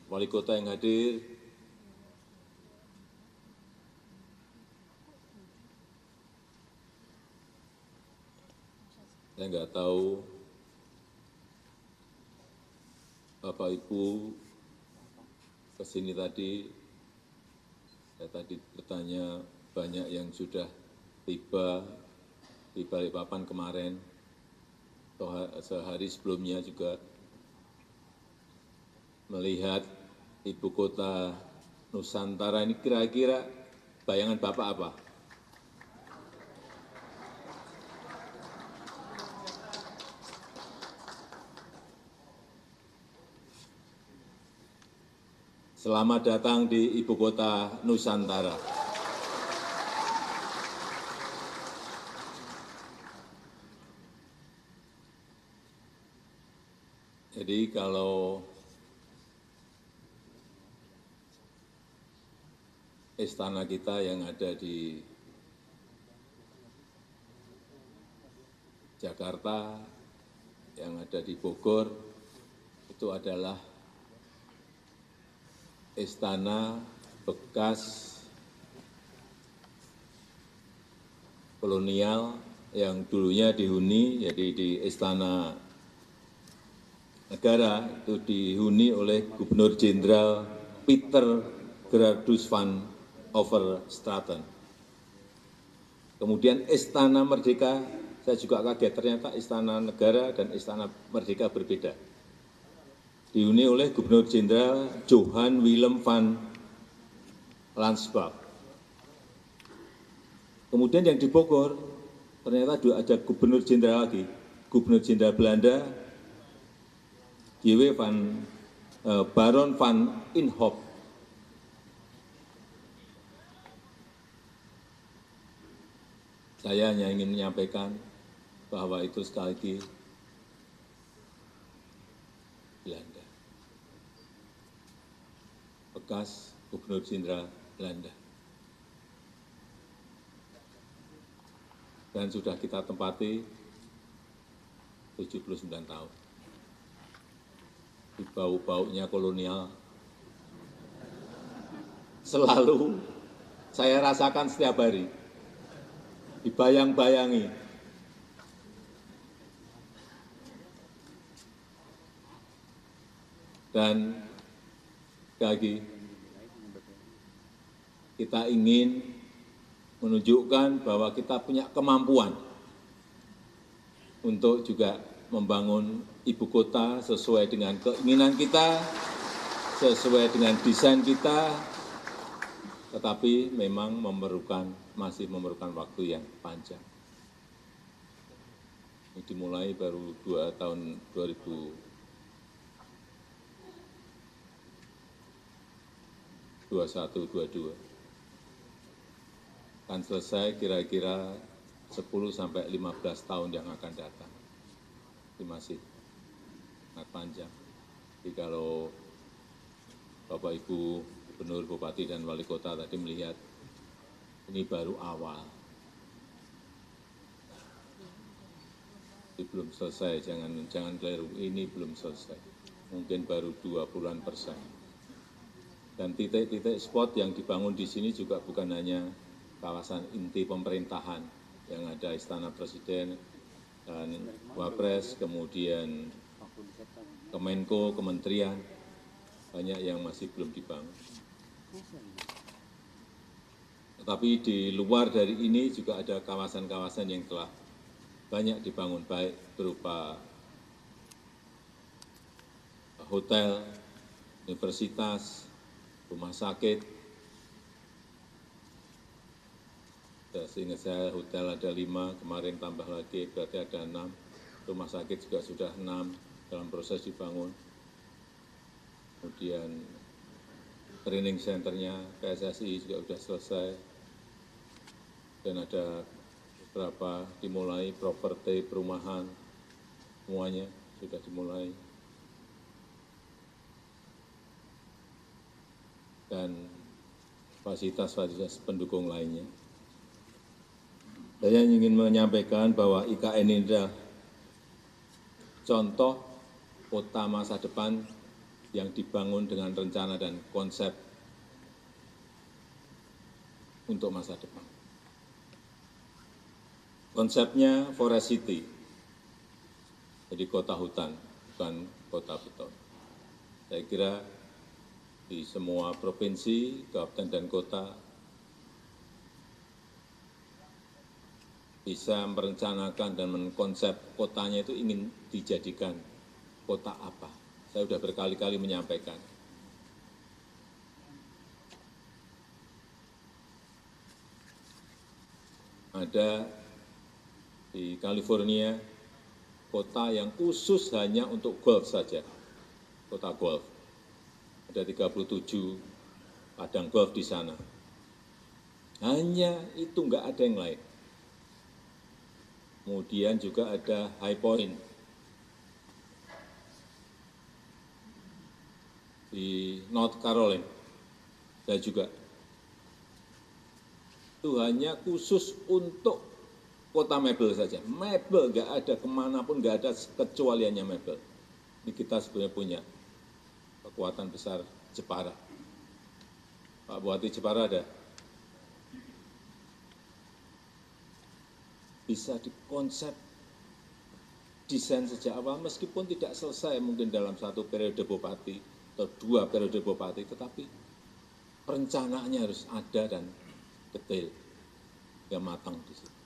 wali kota yang hadir, saya nggak tahu Bapak Ibu kesini tadi, saya tadi bertanya banyak yang sudah tiba di Balikpapan kemarin, sehari sebelumnya juga melihat ibu kota Nusantara ini kira-kira bayangan Bapak apa? Selamat datang di ibu kota Nusantara. Jadi kalau istana kita yang ada di Jakarta, yang ada di Bogor, itu adalah istana bekas kolonial yang dulunya dihuni, jadi di Istana Negara itu dihuni oleh Gubernur Jenderal Peter Gerardus van Overstraten. Kemudian Istana Merdeka, saya juga kaget ternyata Istana Negara dan Istana Merdeka berbeda. Dihuni oleh Gubernur Jenderal Johan Willem van Lansbach. Kemudian yang di Bogor, ternyata ada Gubernur Jenderal lagi, Gubernur Jenderal Belanda, Baron van Inhofe. Saya hanya ingin menyampaikan bahwa itu sekali lagi Belanda, bekas Gubernur Jenderal Belanda. Dan sudah kita tempati 79 tahun. Di bau-baunya kolonial selalu saya rasakan setiap hari, dibayang-bayangi. Dan lagi kita ingin menunjukkan bahwa kita punya kemampuan untuk juga membangun ibu kota sesuai dengan keinginan kita, sesuai dengan desain kita, tetapi memang masih memerlukan waktu yang panjang. Ini dimulai baru 2 tahun 2021-22. Akan selesai kira-kira 10-15 tahun yang akan datang. Ini masih sangat panjang. Jadi kalau Bapak Ibu Gubernur, Bupati, dan Wali Kota tadi melihat ini baru awal. Ini belum selesai, jangan keliru, ini belum selesai. Mungkin baru 20%. Dan titik-titik spot yang dibangun di sini juga bukan hanya kawasan inti pemerintahan yang ada Istana Presiden dan Wapres, kemudian Kemenko, Kementerian, banyak yang masih belum dibangun. Tetapi di luar dari ini juga ada kawasan-kawasan yang telah banyak dibangun, baik berupa hotel, universitas, rumah sakit. Seingat saya hotel ada 5, kemarin tambah lagi berarti ada 6. Rumah sakit juga sudah 6 dalam proses dibangun. Kemudian training centernya PSSI juga sudah selesai. Dan ada beberapa dimulai, properti perumahan, semuanya sudah dimulai. Dan fasilitas-fasilitas pendukung lainnya. Saya ingin menyampaikan bahwa IKN ini adalah contoh kota masa depan yang dibangun dengan rencana dan konsep untuk masa depan. Konsepnya Forest City, jadi kota hutan, bukan kota beton. Saya kira di semua provinsi, kabupaten, dan kota bisa merencanakan dan mengkonsep kotanya itu ingin dijadikan kota apa. Saya sudah berkali-kali menyampaikan. Ada di California kota yang khusus hanya untuk golf saja, kota golf. Ada 37 padang golf di sana. Hanya itu, nggak ada yang lain. Kemudian juga ada High Point di North Carolina. Saya juga. Itu hanya khusus untuk kota mebel saja. Mebel, nggak ada kemanapun, nggak ada kecualiannya mebel. Ini kita sebenarnya punya kekuatan besar Jepara. Pak Bupati Jepara ada. Bisa dikonsep, desain sejak awal, meskipun tidak selesai mungkin dalam satu periode bupati atau 2 periode bupati, tetapi perencanaannya harus ada dan detail, yang matang di situ.